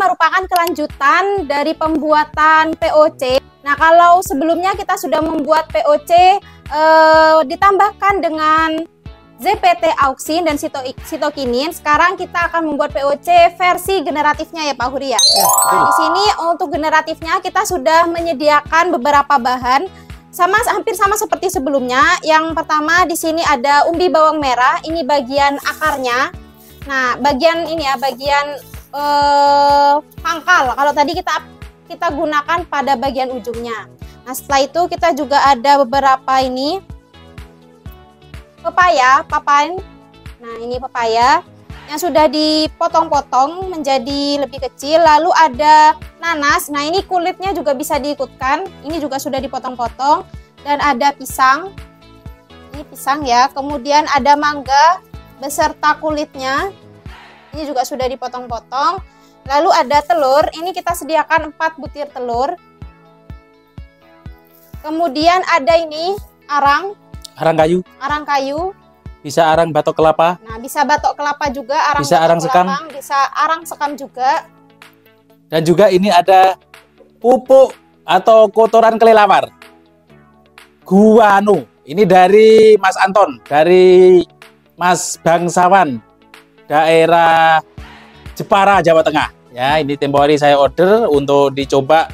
merupakan kelanjutan dari pembuatan POC. Nah, kalau sebelumnya kita sudah membuat POC ditambahkan dengan ZPT auksin dan sitokinin, sekarang kita akan membuat POC versi generatifnya ya Pak Huri ya. Di sini untuk generatifnya kita sudah menyediakan beberapa bahan hampir sama seperti sebelumnya. Yang pertama di sini ada umbi bawang merah, ini bagian akarnya. Nah, bagian ini ya, bagian pangkal. Kalau tadi kita gunakan pada bagian ujungnya. Nah, setelah itu kita juga ada beberapa ini papain. Nah, ini papaya yang sudah dipotong-potong menjadi lebih kecil. Lalu ada nanas. Nah, ini kulitnya juga bisa diikutkan. Ini juga sudah dipotong-potong. Dan ada pisang. Ini pisang ya. Kemudian ada mangga beserta kulitnya. Ini juga sudah dipotong-potong. Lalu ada telur. Ini kita sediakan 4 butir telur. Kemudian ada ini arang kayu. Bisa arang batok kelapa. Nah, bisa batok kelapa juga, bisa arang sekam. Bisa arang sekam juga. Dan juga ini ada pupuk atau kotoran kelelawar. Guano. Ini dari Mas Anton, dari Mas Bangsawan, daerah Jepara, Jawa Tengah. Ya, ini tempo hari saya order untuk dicoba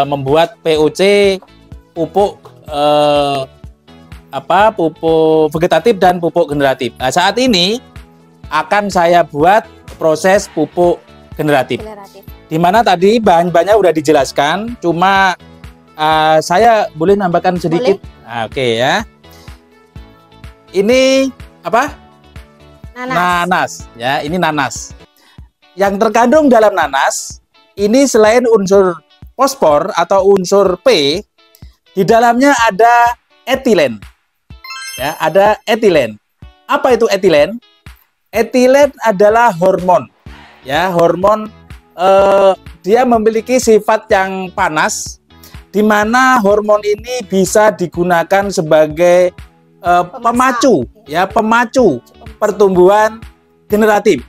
membuat POC pupuk pupuk vegetatif dan pupuk generatif. Nah, saat ini akan saya buat proses pupuk generatif. Di mana tadi bahan-bahannya udah dijelaskan, cuma saya boleh nambahkan sedikit. Nah, oke ya. Ini apa? Nanas. Ya, ini nanas. Yang terkandung dalam nanas ini selain unsur fosfor atau unsur P, di dalamnya ada etilen. Ya, ada etilen. Apa itu etilen? Etilen adalah hormon. Ya, hormon dia memiliki sifat yang panas, di mana hormon ini bisa digunakan sebagai pemacu, ya, pemacu pertumbuhan generatif.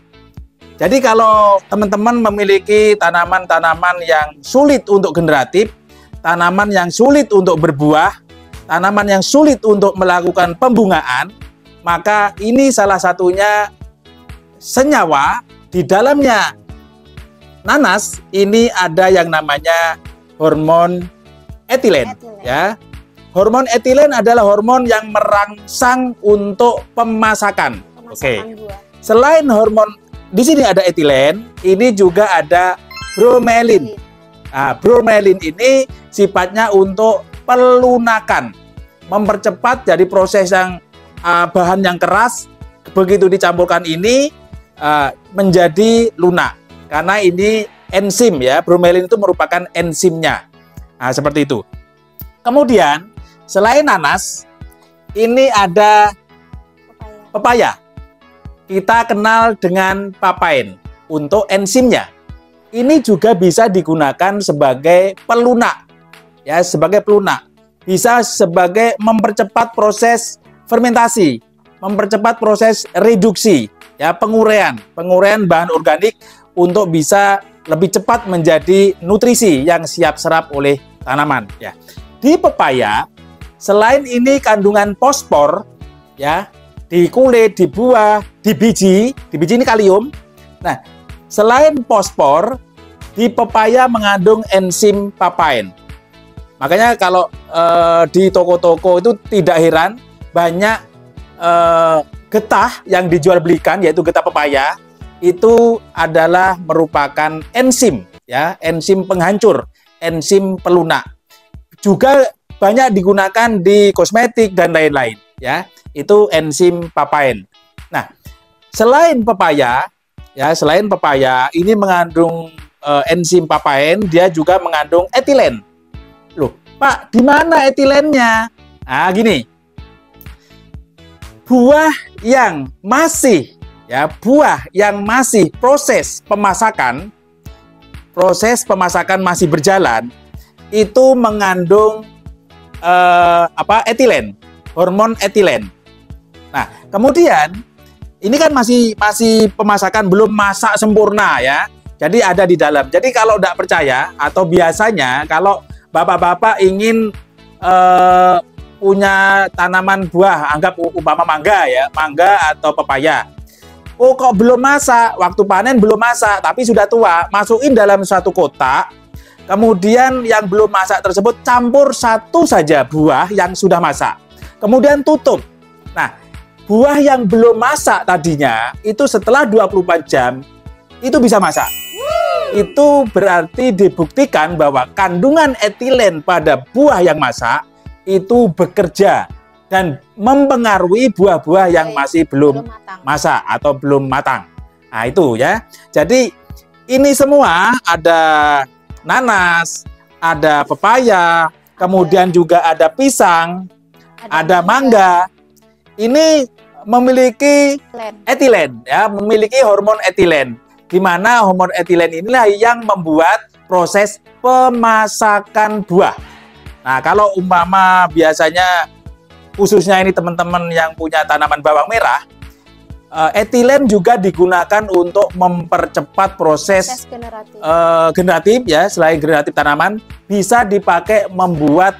Jadi kalau teman-teman memiliki tanaman-tanaman yang sulit untuk generatif, tanaman yang sulit untuk berbuah, tanaman yang sulit untuk melakukan pembungaan, maka ini salah satunya senyawa di dalamnya nanas ini ada yang namanya hormon etilen. Ya, hormon etilen adalah hormon yang merangsang untuk pemasakan. Oke. Selain hormon di sini ada etilen, ini juga ada bromelin. Nah, bromelin ini sifatnya untuk pelunakan, mempercepat dari proses yang bahan yang keras, begitu dicampurkan ini menjadi lunak, karena ini enzim ya, bromelin itu merupakan enzimnya. Nah, seperti itu. Kemudian selain nanas, ini ada pepaya. Kita kenal dengan papain untuk enzimnya. Ini juga bisa digunakan sebagai pelunak. Ya, sebagai pelunak. Bisa sebagai mempercepat proses fermentasi, mempercepat proses reduksi, ya, penguraian bahan organik untuk bisa lebih cepat menjadi nutrisi yang siap serap oleh tanaman, ya. Di pepaya, selain ini kandungan fosfor, ya, di kulit, di buah, di biji ini kalium. Nah, selain fosfor, di pepaya mengandung enzim papain. Makanya kalau di toko-toko itu tidak heran banyak getah yang dijual belikan, yaitu getah pepaya, itu adalah merupakan enzim, ya, enzim penghancur, enzim pelunak. Juga banyak digunakan di kosmetik dan lain-lain, ya. Itu enzim papain. Nah, selain pepaya, ya, selain pepaya ini mengandung enzim papain, dia juga mengandung etilen. Loh, Pak, di mana etilennya? Nah, gini. Buah yang masih proses pemasakan masih berjalan, itu mengandung etilen, hormon etilen. Nah, kemudian ini kan masih pemasakan, belum masak sempurna ya. Jadi ada di dalam. Jadi kalau tidak percaya atau biasanya kalau bapak-bapak ingin punya tanaman buah, anggap umpama mangga ya, mangga atau pepaya. Oh kok belum masak, waktu panen belum masak, tapi sudah tua, masukin dalam satu kotak. Kemudian yang belum masak tersebut campur satu saja buah yang sudah masak. Kemudian tutup. Nah, buah yang belum masak tadinya itu setelah 24 jam itu bisa masak. Itu berarti dibuktikan bahwa kandungan etilen pada buah yang masak itu bekerja dan mempengaruhi buah-buah yang masih belum masak atau belum matang. Nah itu ya. Jadi ini semua ada nanas, ada pepaya, kemudian juga ada pisang, ada mangga. Ini memiliki etilen ya, memiliki hormon etilen. Di mana hormon etilen inilah yang membuat proses pemasakan buah. Nah, kalau umpama biasanya khususnya ini teman-teman yang punya tanaman bawang merah, etilen juga digunakan untuk mempercepat proses generatif ya, selain generatif tanaman, bisa dipakai membuat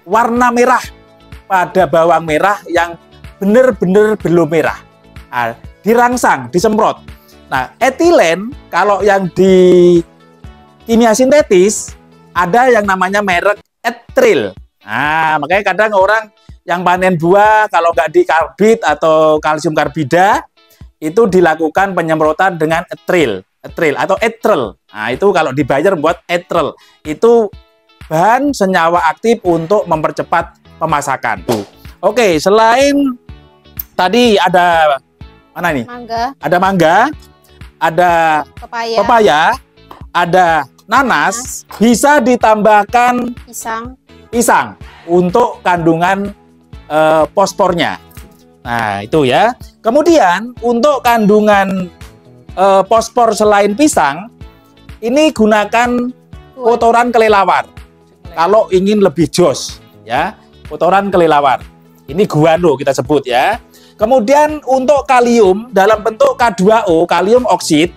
warna merah pada bawang merah yang benar-benar belum merah. Nah, dirangsang, disemprot. Nah, etilen kalau yang di kimia sintetis ada yang namanya merek etril. Nah, makanya kadang orang yang panen buah kalau nggak dikarbit atau kalsium karbida itu dilakukan penyemprotan dengan etril atau etrel. Nah, itu kalau dibayar buat etrel. Itu bahan senyawa aktif untuk mempercepat pemasakan. Oke, selain tadi ada mana nih? Mangga. Ada mangga. Ada pepaya, ada nanas, bisa ditambahkan pisang untuk kandungan fosfornya. Nah, itu ya. Kemudian untuk kandungan fosfor selain pisang, ini gunakan kotoran kelelawar. Kalau ingin lebih jos, ya, kotoran kelelawar. Ini guano kita sebut ya. Kemudian untuk kalium dalam bentuk K2O, kalium oksid,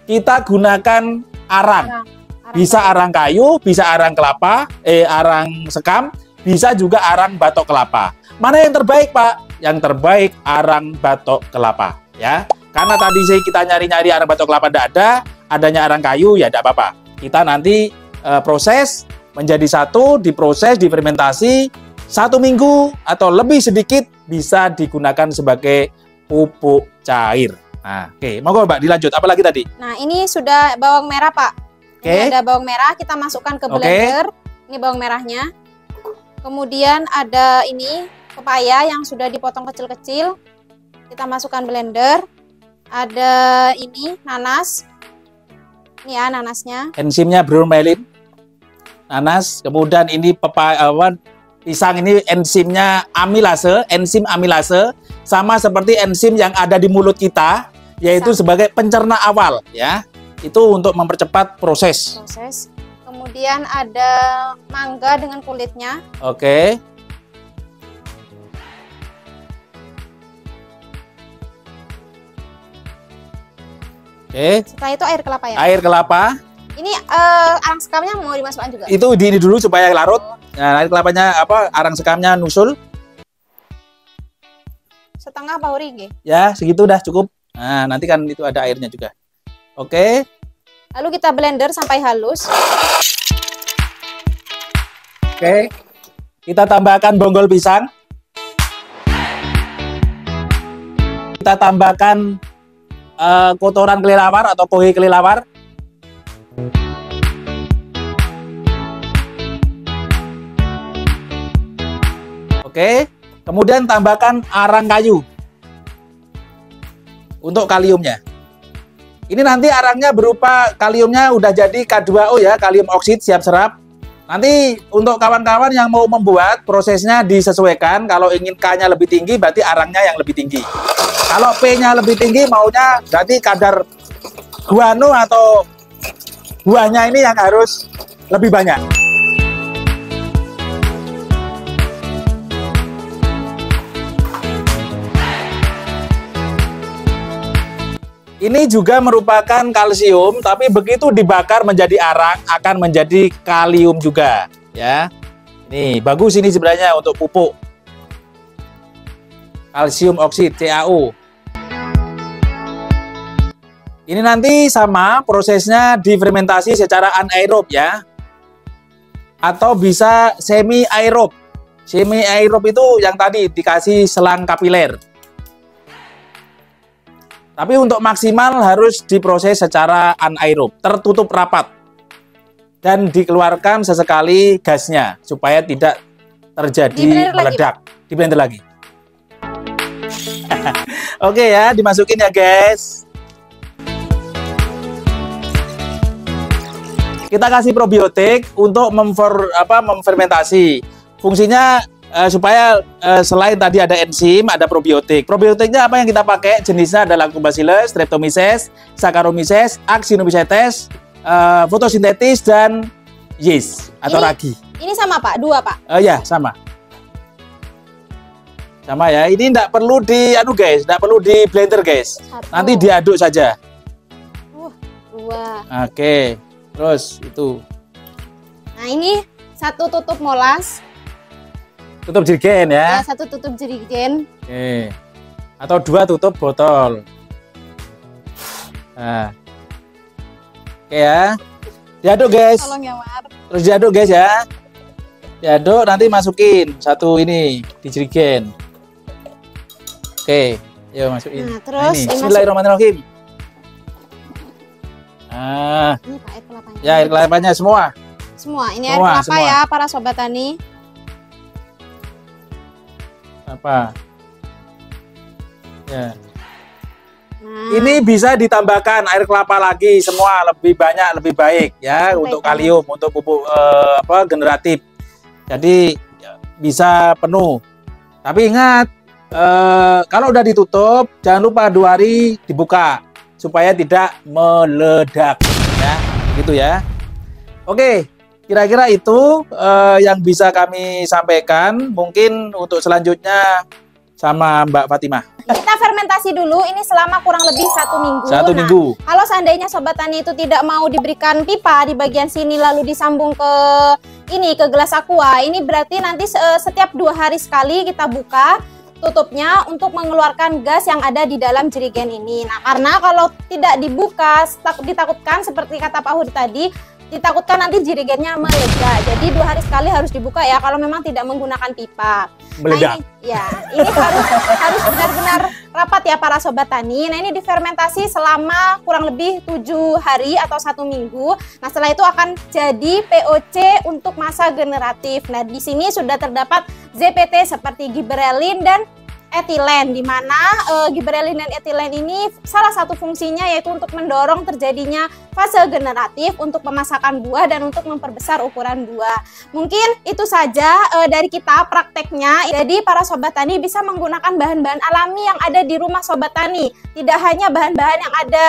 kita gunakan arang. Bisa arang kayu, bisa arang kelapa, arang sekam, bisa juga arang batok kelapa. Mana yang terbaik, Pak? Yang terbaik arang batok kelapa, ya. Karena tadi kita nyari-nyari arang batok kelapa tidak ada, adanya arang kayu ya tidak apa-apa. Kita nanti proses menjadi satu, diproses, difermentasi 1 minggu atau lebih sedikit bisa digunakan sebagai pupuk cair. Nah, oke, monggo Mbak dilanjut. Apalagi tadi? Nah, ini sudah bawang merah, Pak. Ini ada bawang merah, kita masukkan ke blender. Ini bawang merahnya. Kemudian ada ini pepaya yang sudah dipotong kecil-kecil. Kita masukkan blender. Ada ini nanas. Ini ya nanasnya. Enzimnya bromelain. Nanas, kemudian ini pepaya pisang ini enzimnya amilase, enzim amilase, sama seperti enzim yang ada di mulut kita, yaitu sebagai pencerna awal, ya. Itu untuk mempercepat proses. Kemudian ada mangga dengan kulitnya. Oke. Setelah itu air kelapa ya? Air kelapa. Ini arang sekamnya mau dimasukkan juga? Itu ini dulu supaya larut. Nah, air kelapanya arang sekamnya nusul. Setengah apa urige? Ya, segitu udah cukup. Nah, nanti kan itu ada airnya juga. Oke. Lalu kita blender sampai halus. Oke. Kita tambahkan bonggol pisang. Kita tambahkan kotoran kelelawar atau kohe kelelawar. Oke, kemudian tambahkan arang kayu untuk kaliumnya. Ini nanti arangnya berupa kaliumnya udah jadi K2O ya, kalium oksid siap serap. Nanti untuk kawan-kawan yang mau membuat prosesnya disesuaikan. Kalau ingin K-nya lebih tinggi berarti arangnya yang lebih tinggi. Kalau P-nya lebih tinggi maunya berarti kadar guano atau buahnya ini yang harus lebih banyak. Ini juga merupakan kalsium, tapi begitu dibakar menjadi arang akan menjadi kalium juga, ya. Nih, bagus ini sebenarnya untuk pupuk. Kalsium oksid CaO. Ini nanti sama prosesnya difermentasi secara anaerob ya. Atau bisa semi aerob. Semi aerob itu yang tadi dikasih selang kapiler. Tapi untuk maksimal harus diproses secara anaerob, tertutup rapat. Dan dikeluarkan sesekali gasnya supaya tidak terjadi meledak. Di blender lagi. Oke ya, dimasukin ya guys. Kita kasih probiotik untuk memfermentasi. Fungsinya supaya selain tadi ada enzim, ada probiotik. Probiotiknya apa yang kita pakai? Jenisnya ada Lactobacillus, Streptomyces, Saccharomyces, Actinomycetes, fotosintetis, dan yeast atau ragi. Ini sama Pak? Dua Pak? Ya, sama. Sama ya. Ini tidak perlu guys, tidak perlu di blender guys. Nanti diaduk saja. Dua. Oke. Terus itu. Nah ini satu tutup molas. Tutup jerigen ya. Ya, satu tutup jerigen. Oke. Atau 2 tutup botol. Nah. Oke ya. Diaduk guys. Tolong ya Mar. Terus diaduk guys ya. Diaduk nanti masukin satu ini di jerigen. Oke. Yuk masukin. Nah, terus ini. Bismillahirrahmanirrahim. Nah. Ini Pak air kelapanya. Ya, air kelapanya semua. Semua. Ini air kelapa semua. Ya para sobat tani. Apa? Ya. Nah. Ini bisa ditambahkan air kelapa lagi semua, lebih banyak lebih baik ya untuk kalium, untuk pupuk generatif. Jadi bisa penuh. Tapi ingat kalau udah ditutup jangan lupa 2 hari dibuka supaya tidak meledak ya, gitu ya. Oke. Kira-kira itu yang bisa kami sampaikan. Mungkin untuk selanjutnya sama Mbak Fatimah. Kita fermentasi dulu ini selama kurang lebih 1 minggu. 1 minggu. Kalau seandainya sobat tani itu tidak mau diberikan pipa di bagian sini lalu disambung ke gelas aqua, ini berarti nanti setiap 2 hari sekali kita buka tutupnya untuk mengeluarkan gas yang ada di dalam jerigen ini. Nah, karena kalau tidak dibuka ditakutkan seperti kata Pak Hudi tadi, ditakutkan nanti jerigennya meledak. Jadi 2 hari sekali harus dibuka ya kalau memang tidak menggunakan pipa. Meledak. Nah, ini harus benar-benar rapat ya para sobat tani. Nah, ini difermentasi selama kurang lebih 7 hari atau 1 minggu. Nah, setelah itu akan jadi POC untuk masa generatif. Nah, di sini sudah terdapat ZPT seperti gibberellin dan etilen, di mana gibberellin dan etilen ini salah satu fungsinya yaitu untuk mendorong terjadinya fase generatif untuk pemasakan buah dan untuk memperbesar ukuran buah. Mungkin itu saja dari kita prakteknya. Jadi para sobat tani bisa menggunakan bahan-bahan alami yang ada di rumah sobat tani, tidak hanya bahan-bahan yang ada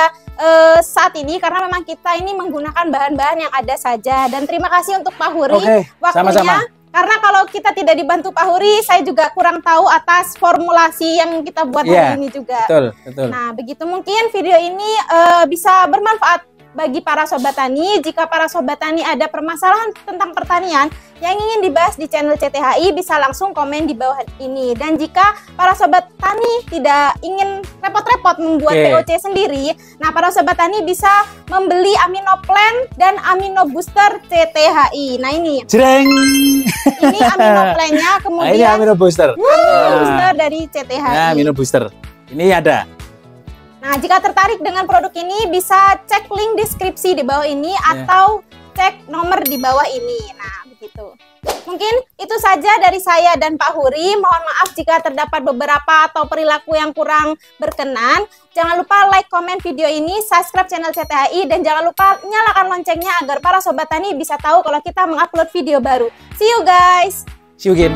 saat ini, karena memang kita ini menggunakan bahan-bahan yang ada saja. Dan terima kasih untuk Pak Huri waktunya. Sama-sama. Karena kalau kita tidak dibantu Pak Huri, saya juga kurang tahu atas formulasi yang kita buat hari ini juga. Betul. Nah, begitu mungkin video ini bisa bermanfaat bagi para sobat tani. Jika para sobat tani ada permasalahan tentang pertanian yang ingin dibahas di channel CTHI, bisa langsung komen di bawah ini. Dan jika para sobat tani tidak ingin repot-repot membuat POC sendiri, nah para sobat tani bisa membeli Amino Plan dan Amino Booster CTHI. Nah ini, Jreng. Ini Amino Plan-nya, kemudian ini Amino Booster. Booster dari CTHI. Nah, Amino Booster. Ini ada. Nah, jika tertarik dengan produk ini bisa cek link deskripsi di bawah ini atau cek nomor di bawah ini. Nah, begitu. Mungkin itu saja dari saya dan Pak Huri. Mohon maaf jika terdapat beberapa atau perilaku yang kurang berkenan. Jangan lupa like, komen video ini, subscribe channel CTHI, dan jangan lupa nyalakan loncengnya agar para sobat tani bisa tahu kalau kita mengupload video baru. See you guys. See you again.